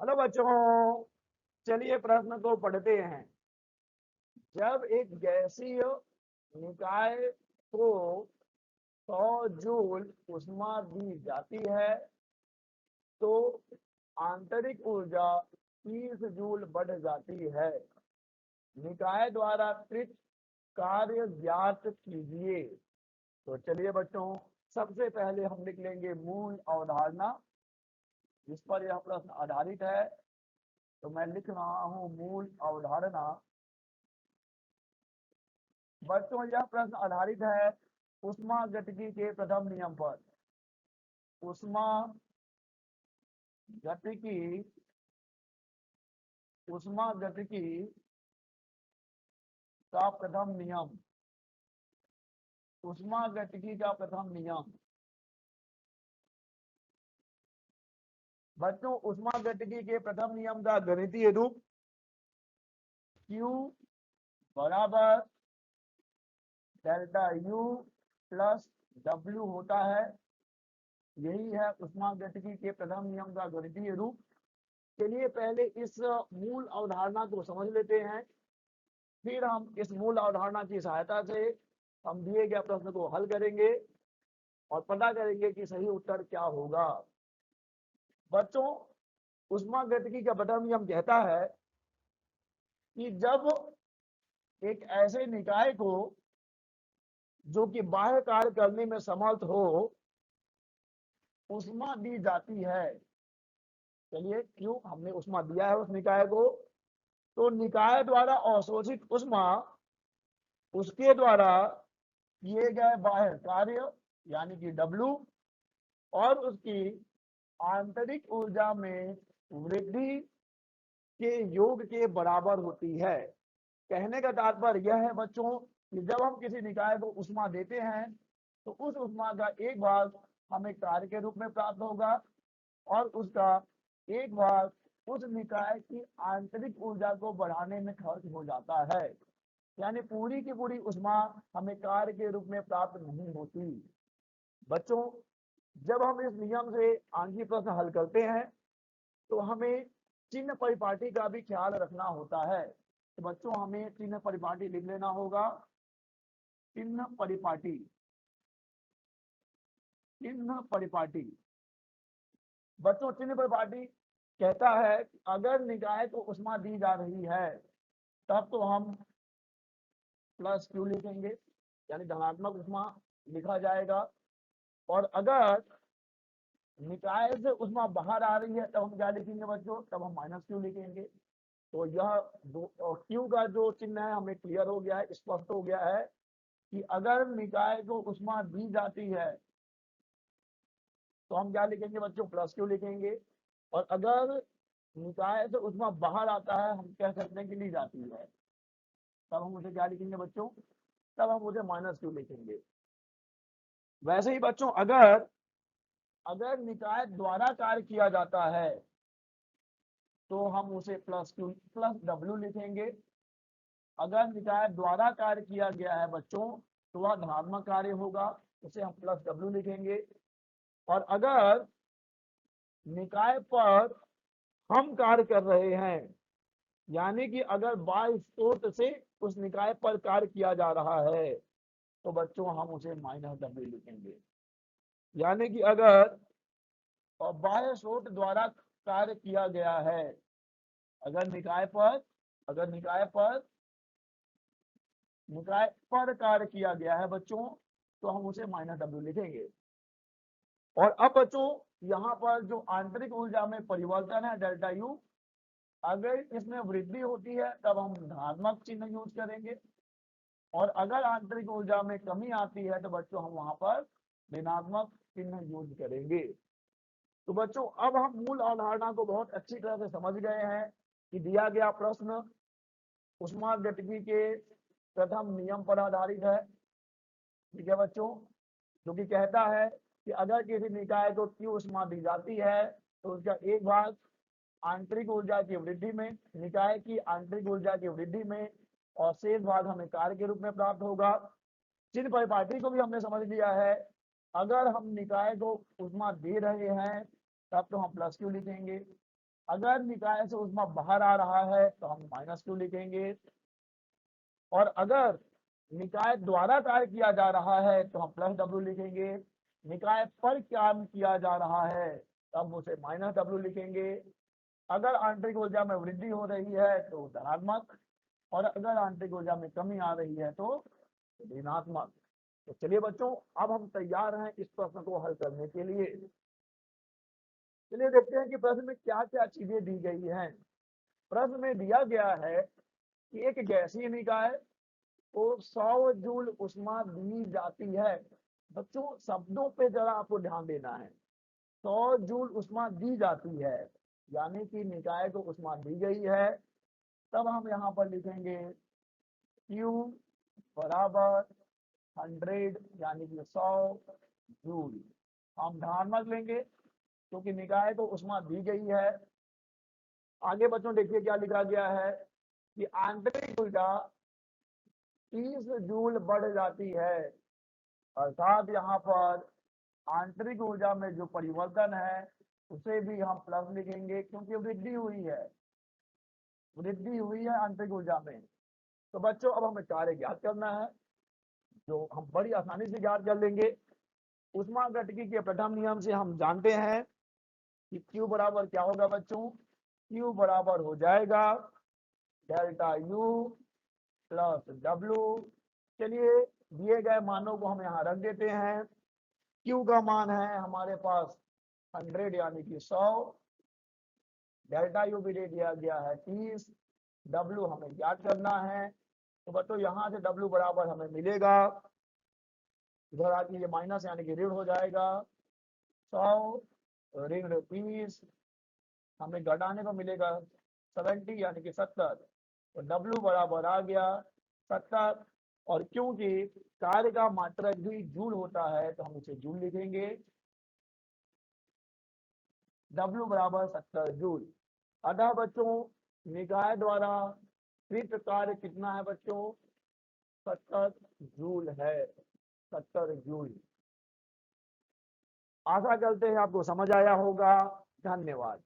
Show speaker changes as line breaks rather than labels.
Hello बच्चों, चलिए प्रश्न को पढ़ते हैं। जब एक गैसीय निकाय को 100 जूल ऊष्मा दी जाती है तो आंतरिक ऊर्जा 30 जूल बढ़ जाती है। निकाय द्वारा कृत कार्य ज्ञात कीजिए। तो चलिए बच्चों, सबसे पहले हम लिख लेंगे मूल अवधारणा, जिस पर यह प्रश्न आधारित है। तो मैं लिख रहा हूं मूल अवधारणा। बच्चों, यह प्रश्न आधारित है ऊष्मागतिकी के प्रथम नियम पर। ऊष्मागतिकी ऊष्मागतिकी का प्रथम नियम। ऊष्मागतिकी का प्रथम नियम। बच्चों, ऊष्मागतिकी के प्रथम नियम का गणितीय रूप Q बराबर डेल्टा U प्लस W होता है। यही है ऊष्मागतिकी के प्रथम नियम का गणितीय रूप। चलिए पहले इस मूल अवधारणा को समझ लेते हैं, फिर हम इस मूल अवधारणा की सहायता से हम दिए गए प्रश्न को हल करेंगे और पता करेंगे कि सही उत्तर क्या होगा। बच्चों, ऊष्मागतिकी का प्रथम नियम कहता है कि जब एक ऐसे निकाय को जो कि बाह्य कार्य करने में समर्थ हो ऊष्मा दी जाती है। चलिए, क्यों हमने ऊष्मा दिया है उस निकाय को, तो निकाय द्वारा अवशोषित ऊष्मा उसके द्वारा किए गए बाह्य कार्य यानी कि W और उसकी आंतरिक ऊर्जा में वृद्धि के योग के बराबर होती है। कहने का तात्पर्य यह है बच्चों कि जब हम किसी निकाय को ऊष्मा देते हैं तो उस ऊष्मा का एक भाग हमें कार्य के रूप में प्राप्त होगा और उसका एक भाग उस निकाय की आंतरिक ऊर्जा को बढ़ाने में खर्च हो जाता है। यानी पूरी की पूरी ऊष्मा हमें कार्य के रूप में प्राप्त नहीं होती। बच्चों, जब हम इस नियम से आंशिक प्रश्न हल करते हैं तो हमें चिन्ह परिपाटी का भी ख्याल रखना होता है। तो बच्चों, हमें चिन्ह परिपाटी लिख लेना होगा। चिन्ह परिपाटी, चिन्ह परिपाटी। बच्चों, चिन्ह परिपाटी कहता है कि अगर निकाय को ऊष्मा दी जा रही है तब तो हम प्लस क्यू लिखेंगे, यानी धनात्मक ऊष्मा लिखा जाएगा। और अगर निकाय से ऊष्मा बाहर आ रही है तब हम क्या लिखेंगे बच्चों, तब हम माइनस क्यू लिखेंगे। तो यह क्यू का जो चिन्ह है हमें क्लियर हो गया है, स्पष्ट हो गया है कि अगर निकाय को ऊष्मा दी जाती है तो हम क्या लिखेंगे बच्चों, प्लस क्यू लिखेंगे। और अगर निकाय से ऊष्मा बाहर आता है, हम कह सकते हैं कि ली जाती है, तब हम उसे क्या लिखेंगे बच्चों, तब हम उसे माइनस क्यू लिखेंगे। वैसे ही बच्चों, अगर अगर निकाय द्वारा कार्य किया जाता है तो हम उसे प्लस क्यू प्लस डब्ल्यू लिखेंगे। अगर निकाय द्वारा कार्य किया गया है बच्चों तो वह धनात्मक कार्य होगा, उसे हम प्लस डब्ल्यू लिखेंगे। और अगर निकाय पर हम कार्य कर रहे हैं, यानी कि अगर बाह्य स्रोत से उस निकाय पर कार्य किया जा रहा है तो बच्चों हम उसे माइनस डब्ल्यू लिखेंगे। यानी कि अगर बाह्य स्रोत द्वारा कार्य किया गया है, अगर निकाय पर अगर निकाय पर कार्य किया गया है बच्चों तो हम उसे माइनस डब्ल्यू लिखेंगे। और अब बच्चों, यहाँ पर जो आंतरिक ऊर्जा में परिवर्तन है डेल्टा यू, अगर इसमें वृद्धि होती है तब हम धनात्मक चिन्ह यूज करेंगे और अगर आंतरिक ऊर्जा में कमी आती है तो बच्चों हम वहां पर ऋणात्मक चिन्ह यूज करेंगे। तो बच्चों, अब हम मूल अवधारणा को बहुत अच्छी तरह से समझ गए हैं कि दिया गया प्रश्न ऊष्मागतिकी के प्रथम नियम पर आधारित है। ठीक है बच्चों, जो कि कहता है कि अगर किसी निकाय को Q ऊष्मा दी जाती है तो उसका एक भाग आंतरिक ऊर्जा की वृद्धि में, निकाय की आंतरिक ऊर्जा की वृद्धि में, और शेष भाग हमें कार्य के रूप में प्राप्त होगा। चिन्ह परिपाटी को भी हमने समझ लिया है। अगर हम निकाय को ऊष्मा दे रहे हैं तब तो हम प्लस क्यू लिखेंगे, अगर निकाय से ऊष्मा बाहर आ रहा है तो हम -Q लिखेंगे, और अगर निकाय द्वारा कार्य किया जा रहा है तो हम +W लिखेंगे। निकाय पर काम किया जा रहा है तब उसे -W लिखेंगे। अगर आंतरिक ऊर्जा में वृद्धि हो रही है तो धनात्मक, और अगर आंतरिक ऊर्जा में कमी आ रही है तो ऋणात्मक। तो चलिए बच्चों, अब हम तैयार हैं इस प्रश्न को हल करने के लिए। चलिए देखते हैं कि प्रश्न में क्या क्या चीजें दी गई हैं। प्रश्न में दिया गया है कि एक गैसीय निकाय को 100 जूल ऊष्मा दी जाती है। बच्चों शब्दों पे जरा आपको ध्यान देना है। 100 जूल ऊष्मा दी जाती है, यानी कि निकाय को ऊष्मा दी गई है। तब हम यहाँ पर लिखेंगे Q बराबर 100 यानी कि 100 जूल। हम धनात्मक लेंगे क्योंकि निकाय को ऊष्मा दी गई है। आगे बच्चों देखिए क्या लिखा गया है कि आंतरिक ऊर्जा 30 जूल बढ़ जाती है, अर्थात यहाँ पर आंतरिक ऊर्जा में जो परिवर्तन है उसे भी हम प्लस लिखेंगे क्योंकि वृद्धि हुई है आंतरिक ऊर्जा में। तो बच्चों अब हमें कार्य ज्ञात करना है, जो हम बड़ी आसानी से ज्ञात कर लेंगे। ऊष्मागतिकी के प्रथम नियम से हम जानते हैं कि Q बराबर क्या होगा बच्चों, Q बराबर हो जाएगा डेल्टा U प्लस W। चलिए दिए गए मानों को हम यहाँ रख देते हैं। Q का मान है हमारे पास 100 यानी कि 100, डेल्टा U भी दे दिया गया है 30, W हमें ज्ञात करना है। तो बच्चों यहाँ से W बराबर हमें मिलेगा, इधर आके ये माइनस यानी कि ऋण हो जाएगा 100 ऋण 30, हमें घटाने को मिलेगा 70 यानी कि 70। तो W बराबर आ गया 70, और क्योंकि कार्य का मात्रक भी जूल होता है तो हम इसे जूल लिखेंगे। W बराबर 70 जूल। अतः बच्चों निकाय द्वारा कृत कार्य कितना है बच्चों, 70 जूल है, 70 जूल। आशा करते हैं आपको समझ आया होगा। धन्यवाद।